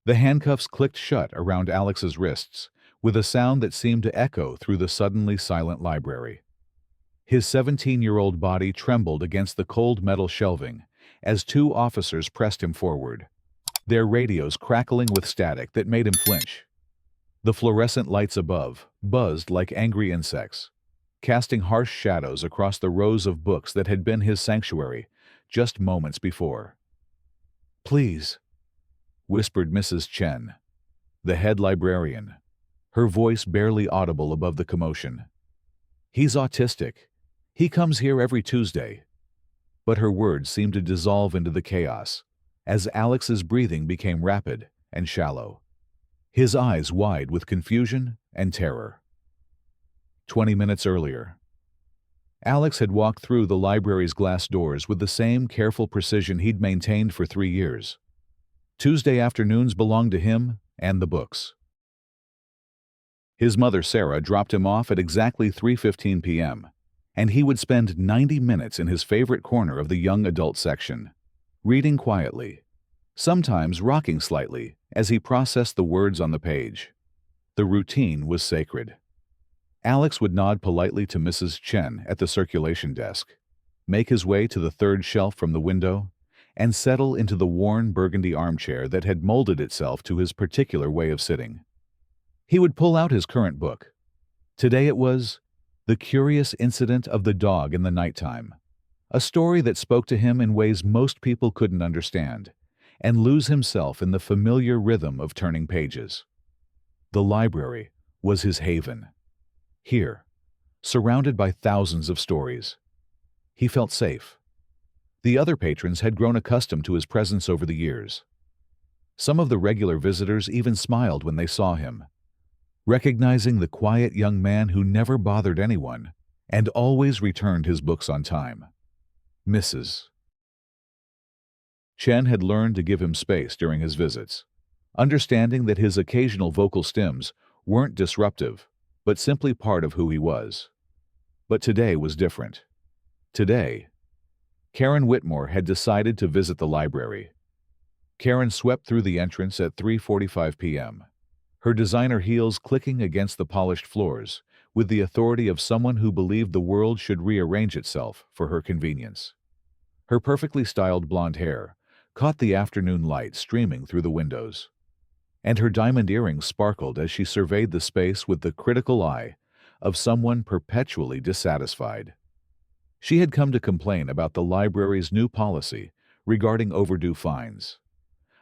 The handcuffs clicked shut around Alex's wrists, with a sound that seemed to echo through the suddenly silent library. His 17-year-old body trembled against the cold metal shelving as two officers pressed him forward, their radios crackling with static that made him flinch. The fluorescent lights above buzzed like angry insects, casting harsh shadows across the rows of books that had been his sanctuary just moments before. "Please," whispered Mrs. Chen, the head librarian, her voice barely audible above the commotion. "He's autistic. He comes here every Tuesday." But her words seemed to dissolve into the chaos as Alex's breathing became rapid and shallow, his eyes wide with confusion and terror. 20 minutes earlier, Alex had walked through the library's glass doors with the same careful precision he'd maintained for 3 years. Tuesday afternoons belonged to him and the books. His mother, Sarah, dropped him off at exactly 3:15 p.m., and he would spend 90 minutes in his favorite corner of the young adult section, reading quietly, sometimes rocking slightly as he processed the words on the page. The routine was sacred. Alex would nod politely to Mrs. Chen at the circulation desk, make his way to the third shelf from the window, and settle into the worn burgundy armchair that had molded itself to his particular way of sitting. He would pull out his current book. Today it was The Curious Incident of the Dog in the Nighttime, a story that spoke to him in ways most people couldn't understand, and lose himself in the familiar rhythm of turning pages. The library was his haven. Here, surrounded by thousands of stories, he felt safe. The other patrons had grown accustomed to his presence over the years. Some of the regular visitors even smiled when they saw him, recognizing the quiet young man who never bothered anyone and always returned his books on time. Mrs. Chen had learned to give him space during his visits, understanding that his occasional vocal stims weren't disruptive, but simply part of who he was. But today was different. Today, Karen Whitmore had decided to visit the library. Karen swept through the entrance at 3:45 p.m., her designer heels clicking against the polished floors, with the authority of someone who believed the world should rearrange itself for her convenience. Her perfectly styled blonde hair caught the afternoon light streaming through the windows, and her diamond earrings sparkled as she surveyed the space with the critical eye of someone perpetually dissatisfied. She had come to complain about the library's new policy regarding overdue fines,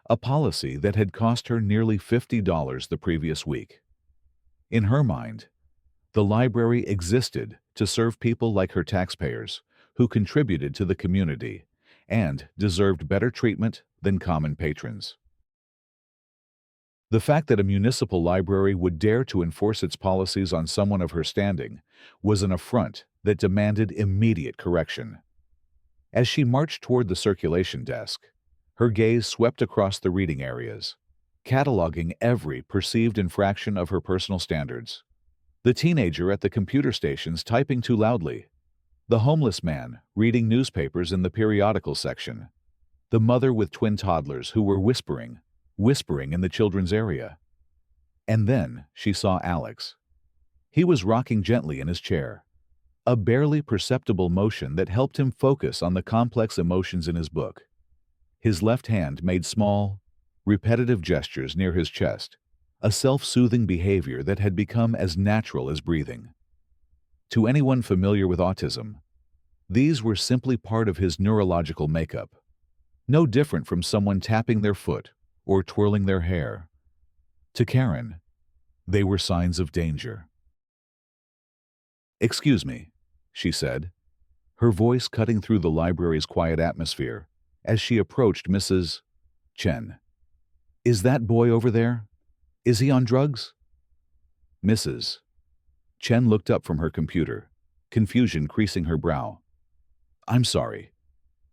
a policy that had cost her nearly $50 the previous week. In her mind, the library existed to serve people like her taxpayers who contributed to the community and deserved better treatment than common patrons. The fact that a municipal library would dare to enforce its policies on someone of her standing was an affront that demanded immediate correction. As she marched toward the circulation desk, her gaze swept across the reading areas, cataloging every perceived infraction of her personal standards. The teenager at the computer stations typing too loudly, the homeless man reading newspapers in the periodical section, the mother with twin toddlers who were whispering in the children's area. And then she saw Alex. He was rocking gently in his chair, a barely perceptible motion that helped him focus on the complex emotions in his book. His left hand made small, repetitive gestures near his chest, a self-soothing behavior that had become as natural as breathing. To anyone familiar with autism, these were simply part of his neurological makeup, no different from someone tapping their foot or twirling their hair. To Karen, they were signs of danger. "Excuse me," she said, her voice cutting through the library's quiet atmosphere as she approached Mrs. Chen. "Is that boy over there? Is he on drugs?" Mrs. Chen looked up from her computer, confusion creasing her brow. "I'm sorry.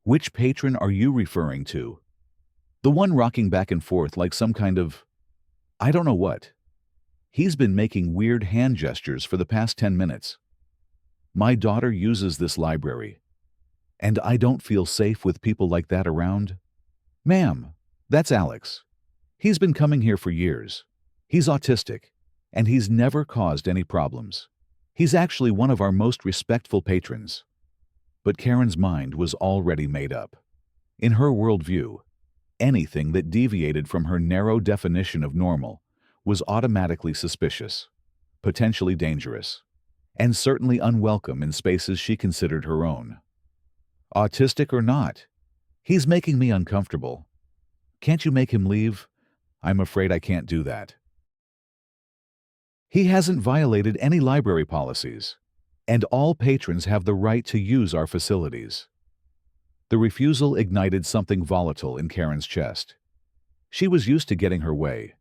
Which patron are you referring to? The one rocking back and forth like some kind of... I don't know what. He's been making weird hand gestures for the past 10 minutes. My daughter uses this library, and I don't feel safe with people like that around." "Ma'am, that's Alex. He's been coming here for years. He's autistic, and he's never caused any problems. He's actually one of our most respectful patrons." But Karen's mind was already made up. In her worldview, anything that deviated from her narrow definition of normal was automatically suspicious, potentially dangerous, and certainly unwelcome in spaces she considered her own. "Autistic or not, he's making me uncomfortable. Can't you make him leave?" "I'm afraid I can't do that. He hasn't violated any library policies, and all patrons have the right to use our facilities." The refusal ignited something volatile in Karen's chest. She was used to getting her way,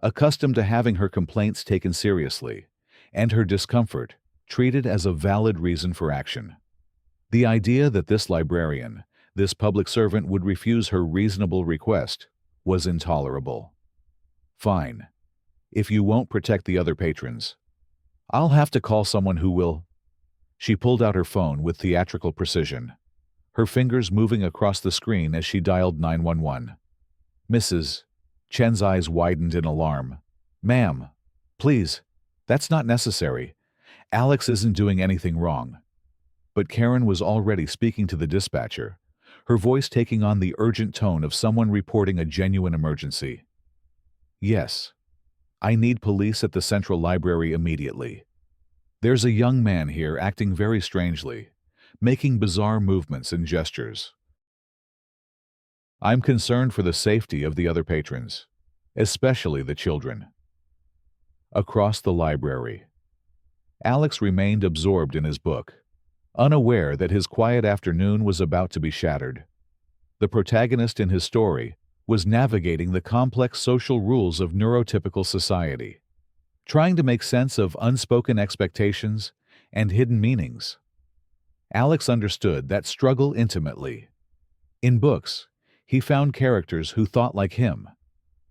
accustomed to having her complaints taken seriously, and her discomfort treated as a valid reason for action. The idea that this librarian, this public servant, would refuse her reasonable request was intolerable. "Fine. If you won't protect the other patrons, I'll have to call someone who will." She pulled out her phone with theatrical precision, her fingers moving across the screen as she dialed 911. "Mrs. Chen's eyes widened in alarm. "Ma'am, please, that's not necessary. Alex isn't doing anything wrong." But Karen was already speaking to the dispatcher, her voice taking on the urgent tone of someone reporting a genuine emergency. "Yes. I need police at the Central Library immediately. There's a young man here acting very strangely, making bizarre movements and gestures. I'm concerned for the safety of the other patrons, especially the children." Across the library, Alex remained absorbed in his book, unaware that his quiet afternoon was about to be shattered. The protagonist in his story was navigating the complex social rules of neurotypical society, trying to make sense of unspoken expectations and hidden meanings. Alex understood that struggle intimately. In books, he found characters who thought like him,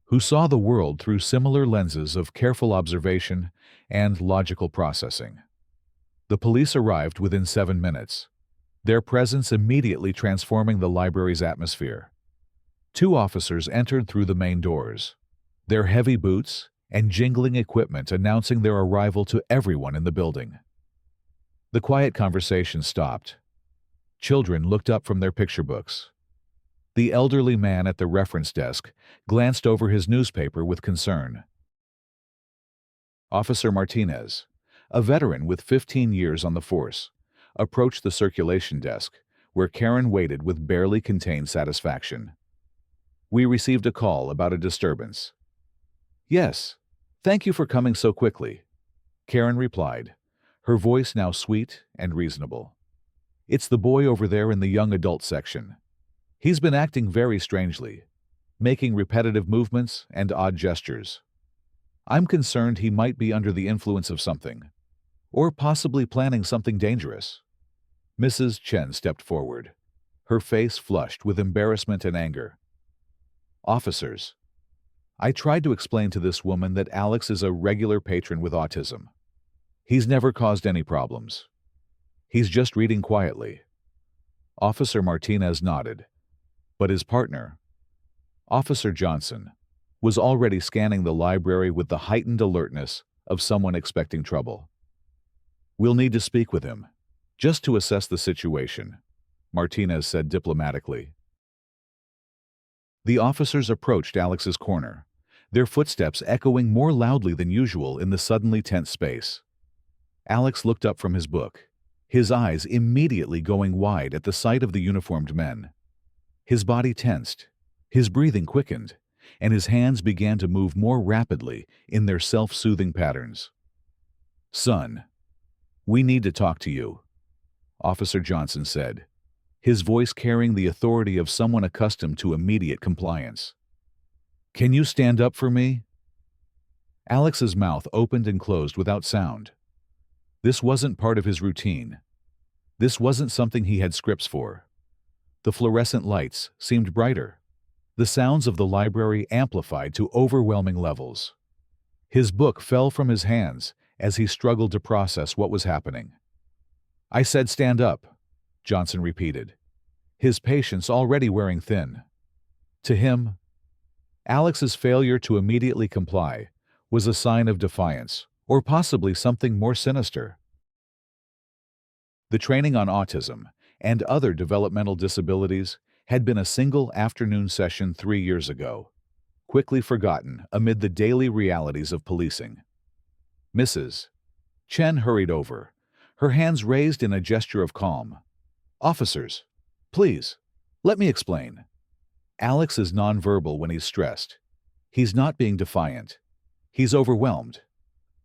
who saw the world through similar lenses of careful observation and logical processing. The police arrived within 7 minutes, their presence immediately transforming the library's atmosphere. 2 officers entered through the main doors, their heavy boots and jingling equipment announcing their arrival to everyone in the building. The quiet conversation stopped. Children looked up from their picture books. The elderly man at the reference desk glanced over his newspaper with concern. Officer Martinez, a veteran with 15 years on the force, approached the circulation desk, where Karen waited with barely contained satisfaction. "We received a call about a disturbance." "Yes, thank you for coming so quickly," Karen replied, her voice now sweet and reasonable. "It's the boy over there in the young adult section. He's been acting very strangely, making repetitive movements and odd gestures. I'm concerned he might be under the influence of something, or possibly planning something dangerous." Mrs. Chen stepped forward, her face flushed with embarrassment and anger. "Officers, I tried to explain to this woman that Alex is a regular patron with autism. He's never caused any problems. He's just reading quietly." Officer Martinez nodded, but his partner, Officer Johnson, was already scanning the library with the heightened alertness of someone expecting trouble. "We'll need to speak with him, just to assess the situation," Martinez said diplomatically. The officers approached Alex's corner, their footsteps echoing more loudly than usual in the suddenly tense space. Alex looked up from his book, his eyes immediately going wide at the sight of the uniformed men. His body tensed, his breathing quickened, and his hands began to move more rapidly in their self-soothing patterns. "Son, we need to talk to you," Officer Johnson said, his voice carrying the authority of someone accustomed to immediate compliance. "Can you stand up for me?" Alex's mouth opened and closed without sound. This wasn't part of his routine. This wasn't something he had scripts for. The fluorescent lights seemed brighter, the sounds of the library amplified to overwhelming levels. His book fell from his hands as he struggled to process what was happening. "I said stand up," Johnson repeated, his patience already wearing thin. To him, Alex's failure to immediately comply was a sign of defiance, or possibly something more sinister. The training on autism and other developmental disabilities had been a single afternoon session 3 years ago, quickly forgotten amid the daily realities of policing. Mrs. Chen hurried over, her hands raised in a gesture of calm. "Officers, please, let me explain." Alex is nonverbal when he's stressed. He's not being defiant. He's overwhelmed.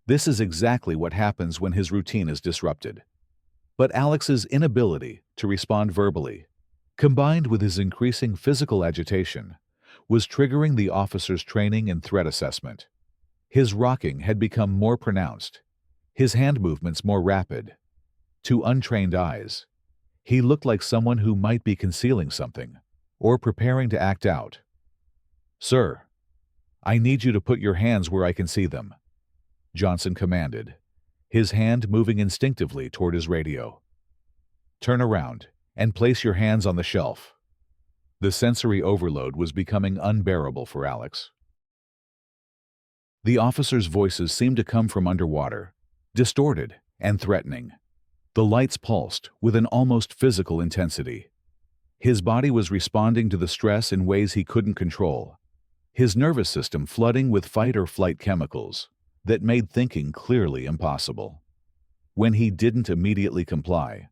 This is exactly what happens when his routine is disrupted. But Alex's inability to respond verbally, combined with his increasing physical agitation, was triggering the officer's training and threat assessment. His rocking had become more pronounced, his hand movements more rapid. To untrained eyes, he looked like someone who might be concealing something or preparing to act out. "Sir, I need you to put your hands where I can see them," Johnson commanded, his hand moving instinctively toward his radio. "Turn around and place your hands on the shelf." The sensory overload was becoming unbearable for Alex. The officers' voices seemed to come from underwater, distorted and threatening. The lights pulsed with an almost physical intensity. His body was responding to the stress in ways he couldn't control, his nervous system flooding with fight-or-flight chemicals that made thinking clearly impossible. When he didn't immediately comply,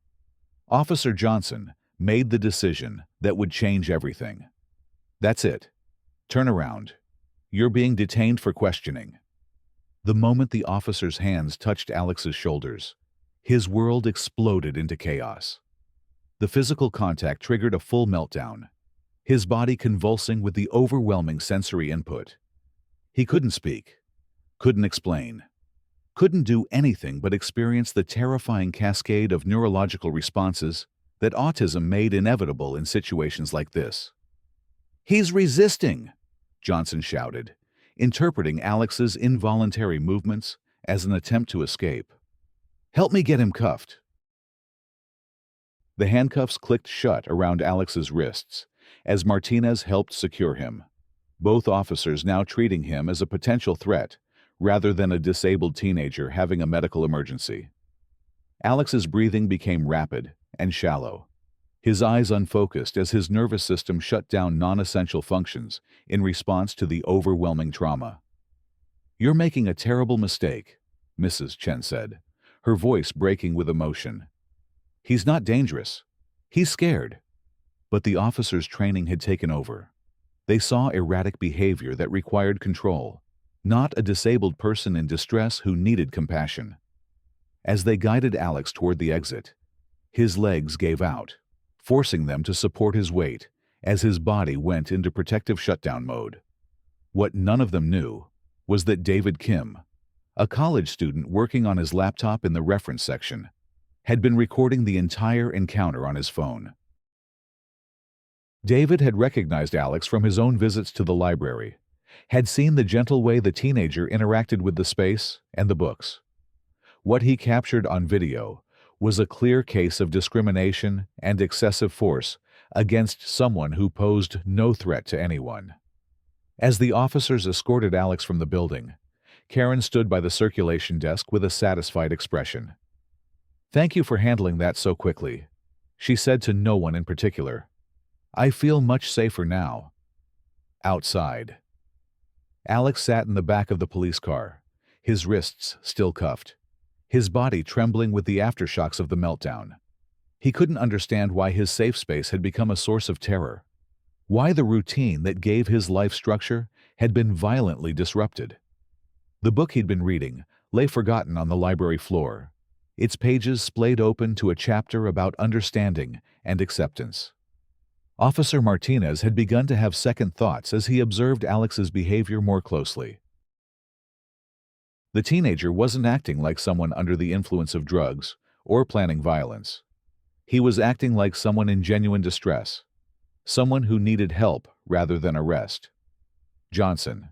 Officer Johnson made the decision that would change everything. "That's it. Turn around. You're being detained for questioning." The moment the officer's hands touched Alex's shoulders, his world exploded into chaos. The physical contact triggered a full meltdown, his body convulsing with the overwhelming sensory input. He couldn't speak, couldn't explain, couldn't do anything but experience the terrifying cascade of neurological responses that autism made inevitable in situations like this. "He's resisting!" Johnson shouted, interpreting Alex's involuntary movements as an attempt to escape. "Help me get him cuffed." The handcuffs clicked shut around Alex's wrists as Martinez helped secure him, both officers now treating him as a potential threat rather than a disabled teenager having a medical emergency. Alex's breathing became rapid and shallow, his eyes unfocused as his nervous system shut down non-essential functions in response to the overwhelming trauma. "You're making a terrible mistake," Mrs. Chen said, her voice breaking with emotion. "He's not dangerous. He's scared." But the officers' training had taken over. They saw erratic behavior that required control, not a disabled person in distress who needed compassion. As they guided Alex toward the exit, his legs gave out, forcing them to support his weight as his body went into protective shutdown mode. What none of them knew was that David Kim, a college student working on his laptop in the reference section, had been recording the entire encounter on his phone. David had recognized Alex from his own visits to the library, had seen the gentle way the teenager interacted with the space and the books. What he captured on video was a clear case of discrimination and excessive force against someone who posed no threat to anyone. As the officers escorted Alex from the building, Karen stood by the circulation desk with a satisfied expression. "Thank you for handling that so quickly," she said to no one in particular. "I feel much safer now." Outside, Alex sat in the back of the police car, his wrists still cuffed, his body trembling with the aftershocks of the meltdown. He couldn't understand why his safe space had become a source of terror, why the routine that gave his life structure had been violently disrupted. The book he'd been reading lay forgotten on the library floor, its pages splayed open to a chapter about understanding and acceptance. Officer Martinez had begun to have second thoughts as he observed Alex's behavior more closely. The teenager wasn't acting like someone under the influence of drugs or planning violence. He was acting like someone in genuine distress, someone who needed help rather than arrest. "Johnson,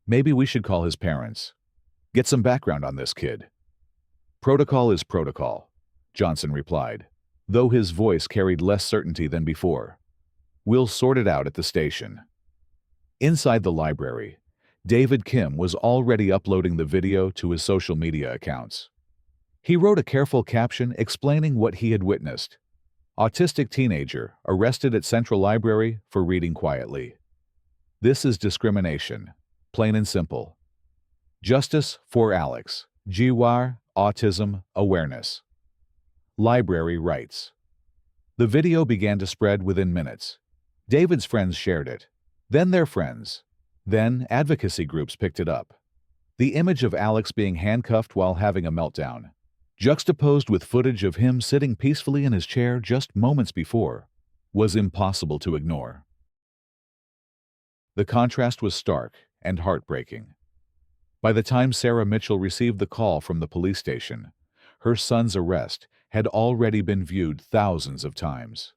maybe we should call his parents. Get some background on this kid." "Protocol is protocol," Johnson replied, though his voice carried less certainty than before. "We'll sort it out at the station." Inside the library, David Kim was already uploading the video to his social media accounts. He wrote a careful caption explaining what he had witnessed. Autistic teenager arrested at Central Library for reading quietly. This is discrimination, plain and simple. Justice for Alex. GWAR, Autism Awareness. Library writes. The video began to spread within minutes. David's friends shared it. Then their friends. Then advocacy groups picked it up. The image of Alex being handcuffed while having a meltdown, juxtaposed with footage of him sitting peacefully in his chair just moments before, was impossible to ignore. The contrast was stark and heartbreaking. By the time Sarah Mitchell received the call from the police station, her son's arrest had already been viewed thousands of times.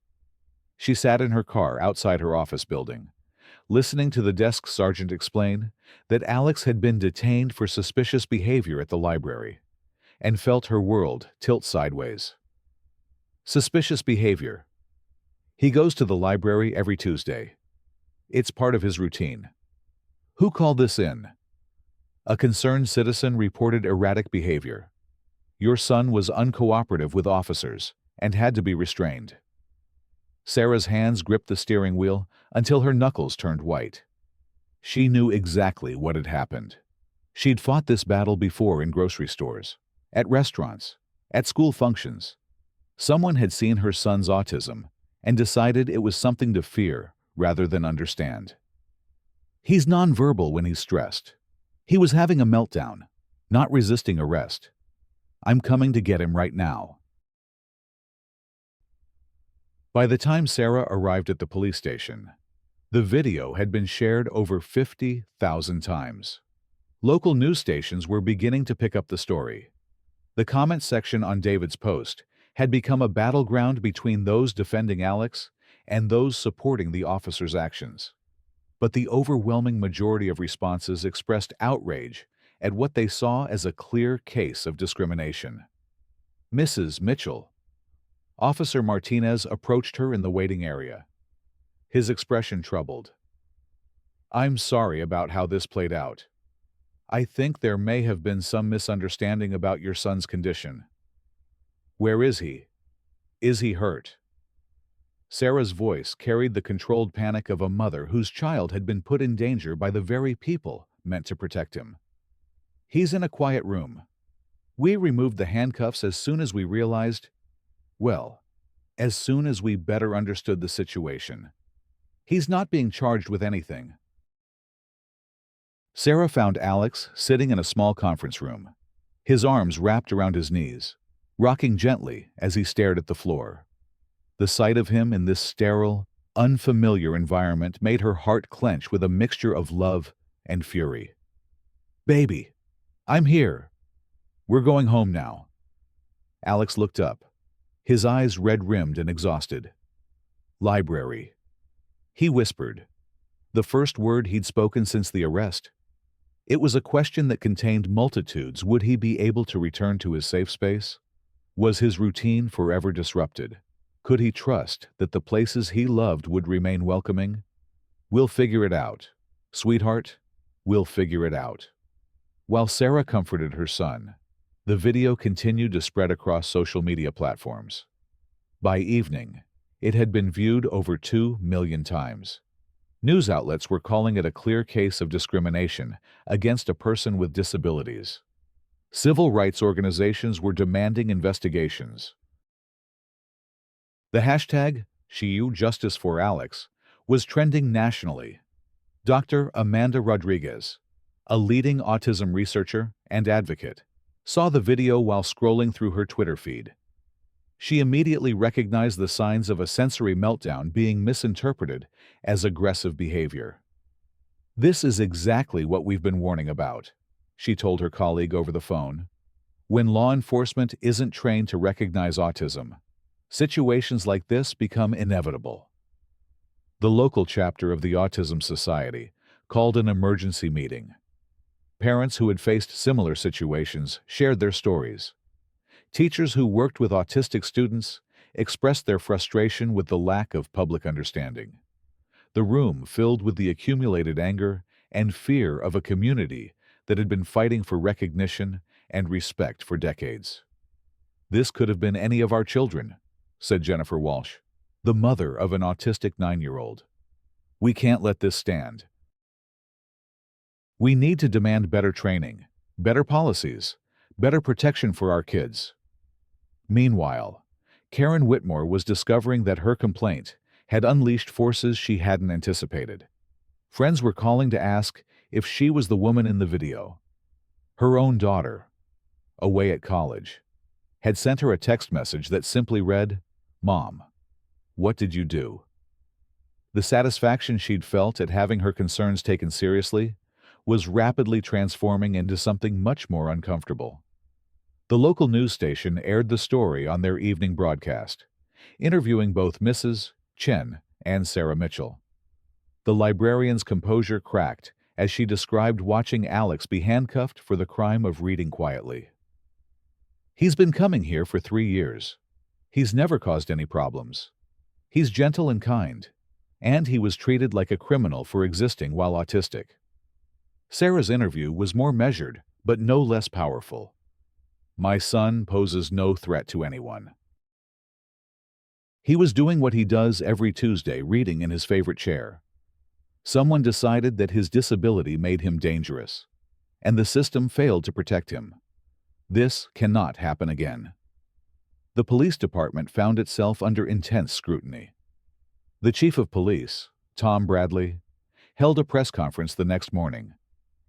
She sat in her car outside her office building, listening to the desk sergeant explain that Alex had been detained for suspicious behavior at the library, and felt her world tilt sideways. Suspicious behavior. He goes to the library every Tuesday. It's part of his routine. Who called this in? A concerned citizen reported erratic behavior. Your son was uncooperative with officers and had to be restrained. Sarah's hands gripped the steering wheel until her knuckles turned white. She knew exactly what had happened. She'd fought this battle before in grocery stores, at restaurants, at school functions. Someone had seen her son's autism and decided it was something to fear rather than understand. He's nonverbal when he's stressed. He was having a meltdown, not resisting arrest. I'm coming to get him right now. By the time Sarah arrived at the police station, the video had been shared over 50,000 times. Local news stations were beginning to pick up the story. The comment section on David's post had become a battleground between those defending Alex and those supporting the officer's actions. But the overwhelming majority of responses expressed outrage at what they saw as a clear case of discrimination. Mrs. Mitchell. Officer Martinez approached her in the waiting area, his expression troubled. I'm sorry about how this played out. I think there may have been some misunderstanding about your son's condition. Where is he? Is he hurt? Sarah's voice carried the controlled panic of a mother whose child had been put in danger by the very people meant to protect him. He's in a quiet room. We removed the handcuffs as soon as we realized, well, as soon as we better understood the situation. He's not being charged with anything. Sarah found Alex sitting in a small conference room, his arms wrapped around his knees, rocking gently as he stared at the floor. The sight of him in this sterile, unfamiliar environment made her heart clench with a mixture of love and fury. Baby, I'm here. We're going home now. Alex looked up, his eyes red-rimmed and exhausted. Library. He whispered, the first word he'd spoken since the arrest. It was a question that contained multitudes. Would he be able to return to his safe space? Was his routine forever disrupted? Could he trust that the places he loved would remain welcoming? We'll figure it out. Sweetheart, we'll figure it out. While Sarah comforted her son, the video continued to spread across social media platforms. By evening, it had been viewed over 2 million times. News outlets were calling it a clear case of discrimination against a person with disabilities. Civil rights organizations were demanding investigations. The hashtag #SheUJusticeForAlex was trending nationally. Dr. Amanda Rodriguez, a leading autism researcher and advocate, saw the video while scrolling through her Twitter feed. She immediately recognized the signs of a sensory meltdown being misinterpreted as aggressive behavior. This is exactly what we've been warning about, she told her colleague over the phone. When law enforcement isn't trained to recognize autism, situations like this become inevitable. The local chapter of the Autism Society called an emergency meeting. Parents who had faced similar situations shared their stories. Teachers who worked with autistic students expressed their frustration with the lack of public understanding. the room filled with the accumulated anger and fear of a community that had been fighting for recognition and respect for decades. "This could have been any of our children," said Jennifer Walsh, the mother of an autistic 9-year-old. "We can't let this stand. We need to demand better training, better policies, better protection for our kids." Meanwhile, Karen Whitmore was discovering that her complaint had unleashed forces she hadn't anticipated. Friends were calling to ask if she was the woman in the video. Her own daughter, away at college, had sent her a text message that simply read, "Mom, what did you do?" The satisfaction she'd felt at having her concerns taken seriously was rapidly transforming into something much more uncomfortable. The local news station aired the story on their evening broadcast, interviewing both Mrs. Chen and Sarah Mitchell. The librarian's composure cracked as she described watching Alex be handcuffed for the crime of reading quietly. "He's been coming here for 3 years. He's never caused any problems. He's gentle and kind, and he was treated like a criminal for existing while autistic." Sarah's interview was more measured, but no less powerful. "My son poses no threat to anyone. He was doing what he does every Tuesday, reading in his favorite chair. Someone decided that his disability made him dangerous, and the system failed to protect him. This cannot happen again." The police department found itself under intense scrutiny. The chief of police, Tom Bradley, held a press conference the next morning,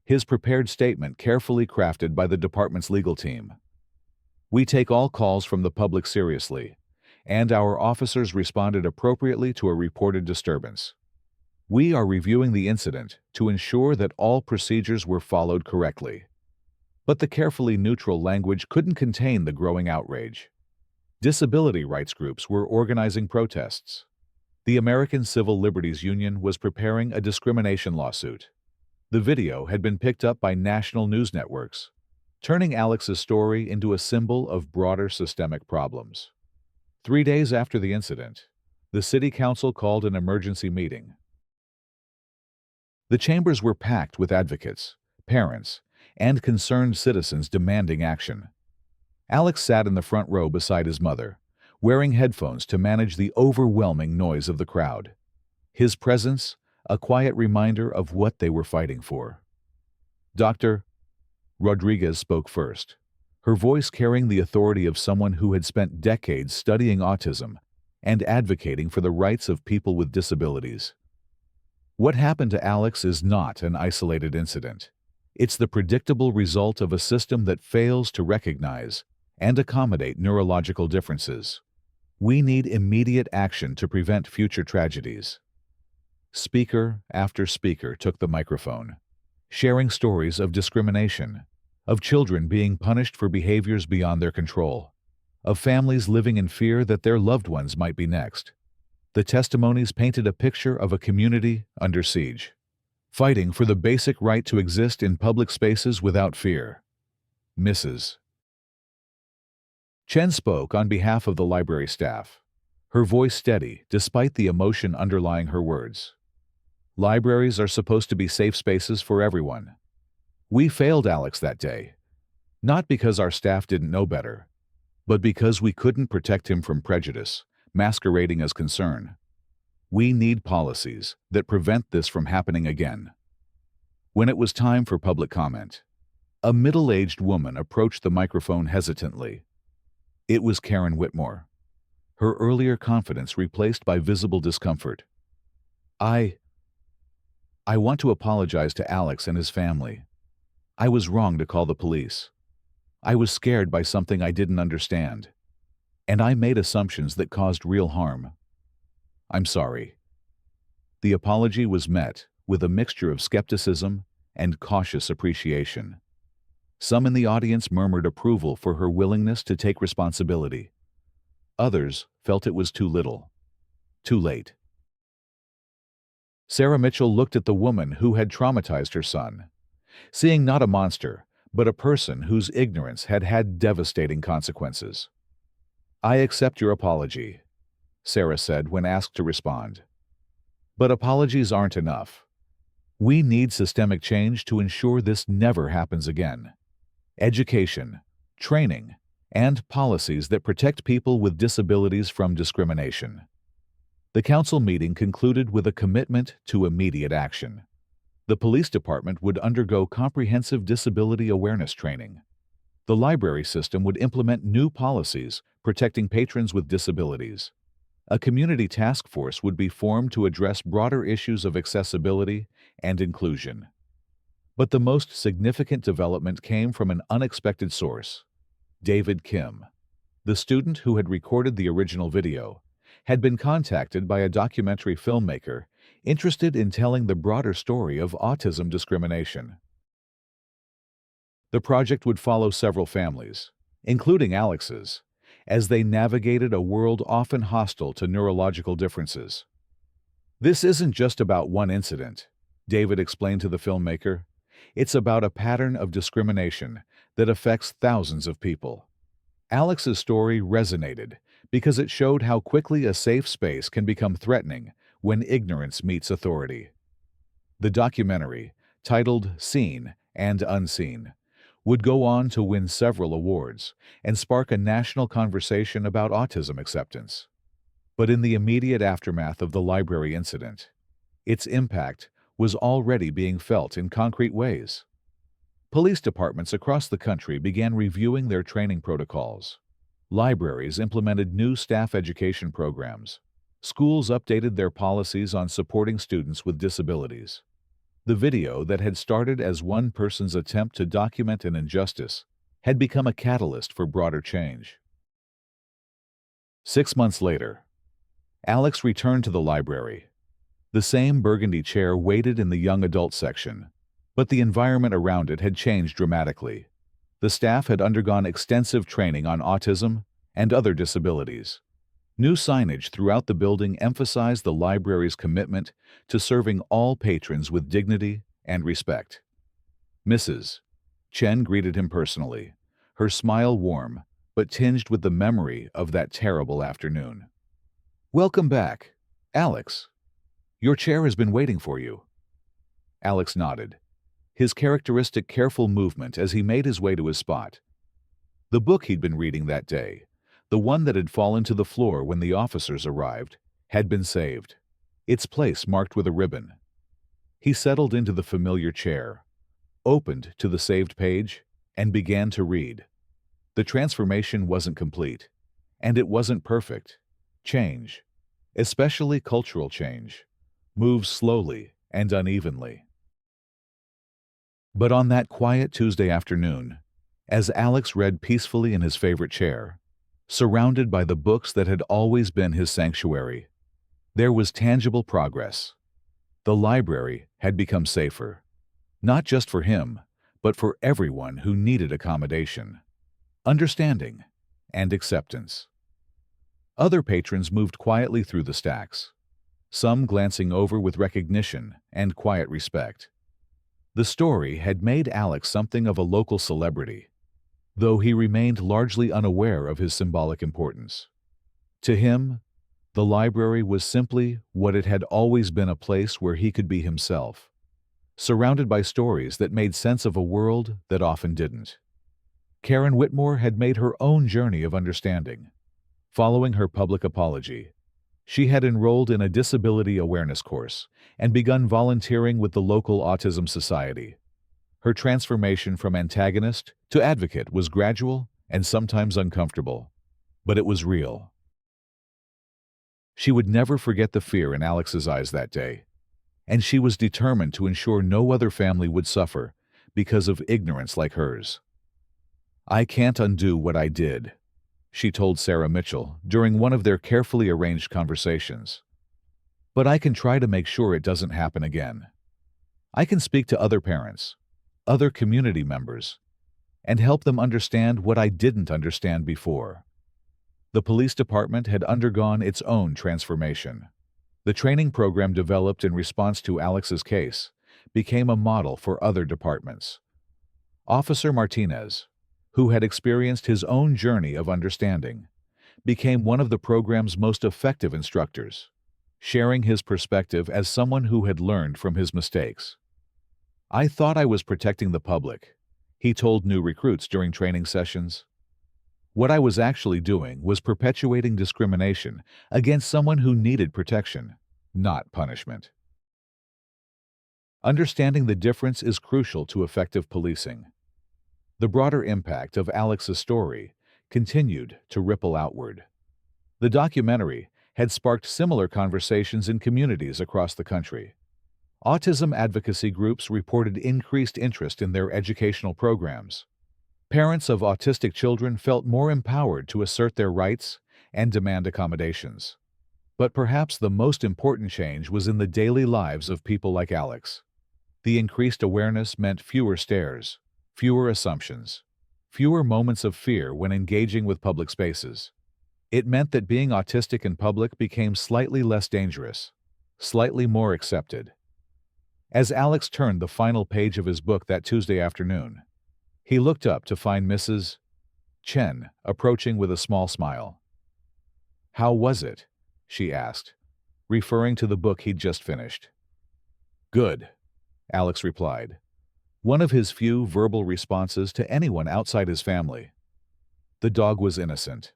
his prepared statement carefully crafted by the department's legal team. "We take all calls from the public seriously, and our officers responded appropriately to a reported disturbance. We are reviewing the incident to ensure that all procedures were followed correctly." But the carefully neutral language couldn't contain the growing outrage. Disability rights groups were organizing protests. The American Civil Liberties Union was preparing a discrimination lawsuit. The video had been picked up by national news networks, turning Alex's story into a symbol of broader systemic problems. 3 days after the incident, the city council called an emergency meeting. The chambers were packed with advocates, parents, and concerned citizens demanding action. Alex sat in the front row beside his mother, wearing headphones to manage the overwhelming noise of the crowd. His presence, a quiet reminder of what they were fighting for. Dr. Rodriguez spoke first, her voice carrying the authority of someone who had spent decades studying autism and advocating for the rights of people with disabilities. "What happened to Alex is not an isolated incident. It's the predictable result of a system that fails to recognize and accommodate neurological differences. We need immediate action to prevent future tragedies." Speaker after speaker took the microphone, sharing stories of discrimination, of children being punished for behaviors beyond their control, of families living in fear that their loved ones might be next. The testimonies painted a picture of a community under siege, fighting for the basic right to exist in public spaces without fear. Mrs. Chen spoke on behalf of the library staff, her voice steady despite the emotion underlying her words. "Libraries are supposed to be safe spaces for everyone. We failed Alex that day, not because our staff didn't know better, but because we couldn't protect him from prejudice, masquerading as concern. We need policies that prevent this from happening again." When it was time for public comment, a middle-aged woman approached the microphone hesitantly. It was Karen Whitmore, her earlier confidence replaced by visible discomfort. I want to apologize to Alex and his family. I was wrong to call the police. I was scared by something I didn't understand, and I made assumptions that caused real harm. I'm sorry." The apology was met with a mixture of skepticism and cautious appreciation. Some in the audience murmured approval for her willingness to take responsibility. Others felt it was too little, too late. Sarah Mitchell looked at the woman who had traumatized her son, seeing not a monster, but a person whose ignorance had had devastating consequences. "I accept your apology," Sarah said when asked to respond. But apologies aren't enough. We need systemic change to ensure this never happens again. Education, training, and policies that protect people with disabilities from discrimination. The council meeting concluded with a commitment to immediate action. The police department would undergo comprehensive disability awareness training. The library system would implement new policies protecting patrons with disabilities. A community task force would be formed to address broader issues of accessibility and inclusion. But the most significant development came from an unexpected source. David Kim, the student who had recorded the original video, had been contacted by a documentary filmmaker interested in telling the broader story of autism discrimination. The project would follow several families, including Alex's, as they navigated a world often hostile to neurological differences. This isn't just about one incident, David explained to the filmmaker. It's about a pattern of discrimination that affects thousands of people. Alex's story resonated because it showed how quickly a safe space can become threatening when ignorance meets authority. The documentary, titled Seen and Unseen, would go on to win several awards and spark a national conversation about autism acceptance. But in the immediate aftermath of the library incident, its impact was already being felt in concrete ways. Police departments across the country began reviewing their training protocols. Libraries implemented new staff education programs. Schools updated their policies on supporting students with disabilities. The video that had started as one person's attempt to document an injustice had become a catalyst for broader change. 6 months later, Alex returned to the library. The same burgundy chair waited in the young adult section, but the environment around it had changed dramatically. The staff had undergone extensive training on autism and other disabilities. New signage throughout the building emphasized the library's commitment to serving all patrons with dignity and respect. Mrs. Chen greeted him personally, her smile warm but tinged with the memory of that terrible afternoon. "Welcome back, Alex. Your chair has been waiting for you." Alex nodded, his characteristic careful movement as he made his way to his spot. The book he'd been reading that day, the one that had fallen to the floor when the officers arrived, had been saved, its place marked with a ribbon. He settled into the familiar chair, opened to the saved page, and began to read. The transformation wasn't complete, and it wasn't perfect. Change, especially cultural change, moves slowly and unevenly. But on that quiet Tuesday afternoon, as Alex read peacefully in his favorite chair, surrounded by the books that had always been his sanctuary, there was tangible progress. The library had become safer, not just for him, but for everyone who needed accommodation, understanding, and acceptance. Other patrons moved quietly through the stacks, some glancing over with recognition and quiet respect. The story had made Alex something of a local celebrity, though he remained largely unaware of his symbolic importance. To him, the library was simply what it had always been, a place where he could be himself, surrounded by stories that made sense of a world that often didn't. Karen Whitmore had made her own journey of understanding. Following her public apology, she had enrolled in a disability awareness course and begun volunteering with the local Autism Society. Her transformation from antagonist to advocate was gradual and sometimes uncomfortable, but it was real. She would never forget the fear in Alex's eyes that day, and she was determined to ensure no other family would suffer because of ignorance like hers. "I can't undo what I did," she told Sarah Mitchell during one of their carefully arranged conversations. "But I can try to make sure it doesn't happen again. I can speak to other parents, other community members, and help them understand what I didn't understand before." The police department had undergone its own transformation. The training program developed in response to Alex's case became a model for other departments. Officer Martinez, who had experienced his own journey of understanding, became one of the program's most effective instructors. sharing his perspective as someone who had learned from his mistakes. "I thought I was protecting the public," he told new recruits during training sessions. "What I was actually doing was perpetuating discrimination against someone who needed protection, not punishment." Understanding the difference is crucial to effective policing. The broader impact of Alex's story continued to ripple outward. The documentary had sparked similar conversations in communities across the country. Autism advocacy groups reported increased interest in their educational programs. Parents of autistic children felt more empowered to assert their rights and demand accommodations. But perhaps the most important change was in the daily lives of people like Alex. The increased awareness meant fewer stares, fewer assumptions, fewer moments of fear when engaging with public spaces. It meant that being autistic in public became slightly less dangerous, slightly more accepted. As Alex turned the final page of his book that Tuesday afternoon, he looked up to find Mrs. Chen approaching with a small smile. "How was it?" she asked, referring to the book he'd just finished. "Good," Alex replied, one of his few verbal responses to anyone outside his family. The dog was innocent.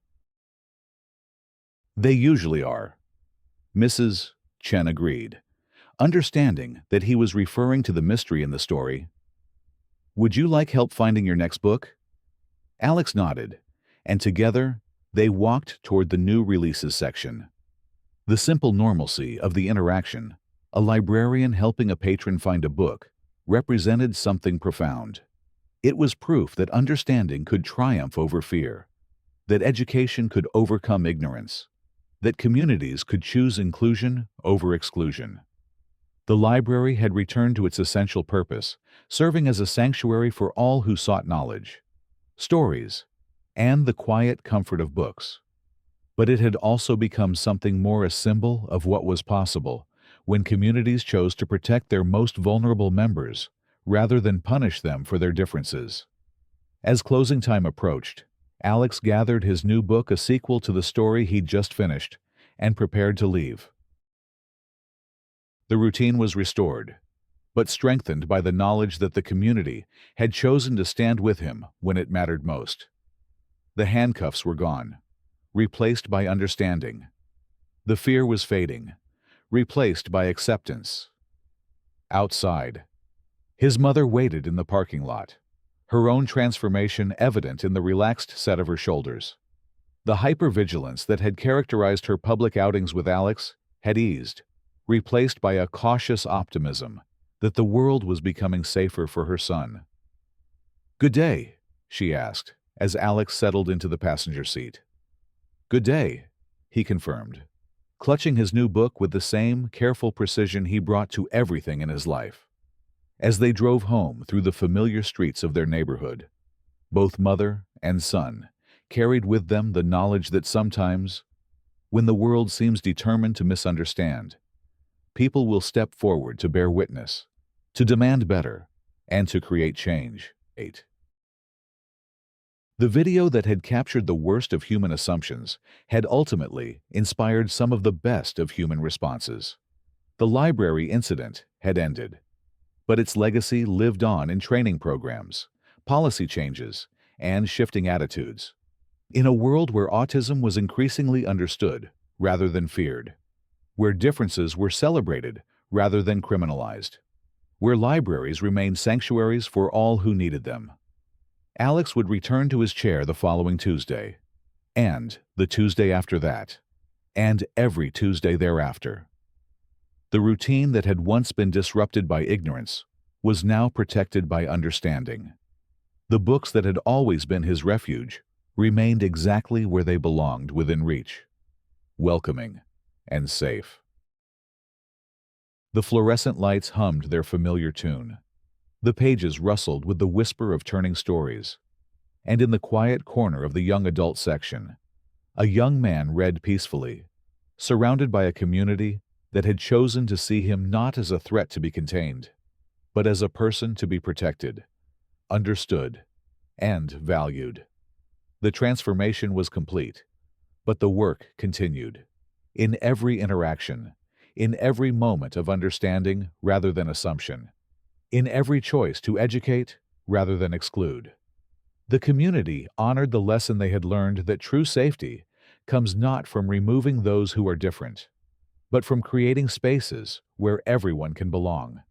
"They usually are," Mrs. Chen agreed, understanding that he was referring to the mystery in the story. "Would you like help finding your next book?" Alex nodded, and together they walked toward the new releases section. The simple normalcy of the interaction, a librarian helping a patron find a book, represented something profound. It was proof that understanding could triumph over fear, that education could overcome ignorance, that communities could choose inclusion over exclusion. The library had returned to its essential purpose, serving as a sanctuary for all who sought knowledge, stories, and the quiet comfort of books. But it had also become something more, a symbol of what was possible when communities chose to protect their most vulnerable members rather than punish them for their differences. As closing time approached, Alex gathered his new book, a sequel to the story he'd just finished, and prepared to leave. The routine was restored, but strengthened by the knowledge that the community had chosen to stand with him when it mattered most. The handcuffs were gone, replaced by understanding. The fear was fading, replaced by acceptance. Outside, his mother waited in the parking lot, her own transformation evident in the relaxed set of her shoulders. The hypervigilance that had characterized her public outings with Alex had eased, replaced by a cautious optimism that the world was becoming safer for her son. "Good day," she asked, as Alex settled into the passenger seat. "Good day," he confirmed, clutching his new book with the same careful precision he brought to everything in his life. As they drove home through the familiar streets of their neighborhood, both mother and son carried with them the knowledge that sometimes, when the world seems determined to misunderstand, people will step forward to bear witness, to demand better, and to create change. 8. The video that had captured the worst of human assumptions had ultimately inspired some of the best of human responses. The library incident had ended, but its legacy lived on in training programs, policy changes, and shifting attitudes. In a world where autism was increasingly understood rather than feared, where differences were celebrated rather than criminalized, where libraries remained sanctuaries for all who needed them, Alex would return to his chair the following Tuesday, and the Tuesday after that, and every Tuesday thereafter. The routine that had once been disrupted by ignorance was now protected by understanding. The books that had always been his refuge remained exactly where they belonged, within reach, welcoming and safe. The fluorescent lights hummed their familiar tune. The pages rustled with the whisper of turning stories. And in the quiet corner of the young adult section, a young man read peacefully, surrounded by a community that had chosen to see him not as a threat to be contained, but as a person to be protected, understood, and valued. The transformation was complete, but the work continued. In every interaction, in every moment of understanding rather than assumption, in every choice to educate rather than exclude. The community honored the lesson they had learned that true safety comes not from removing those who are different, but from creating spaces where everyone can belong.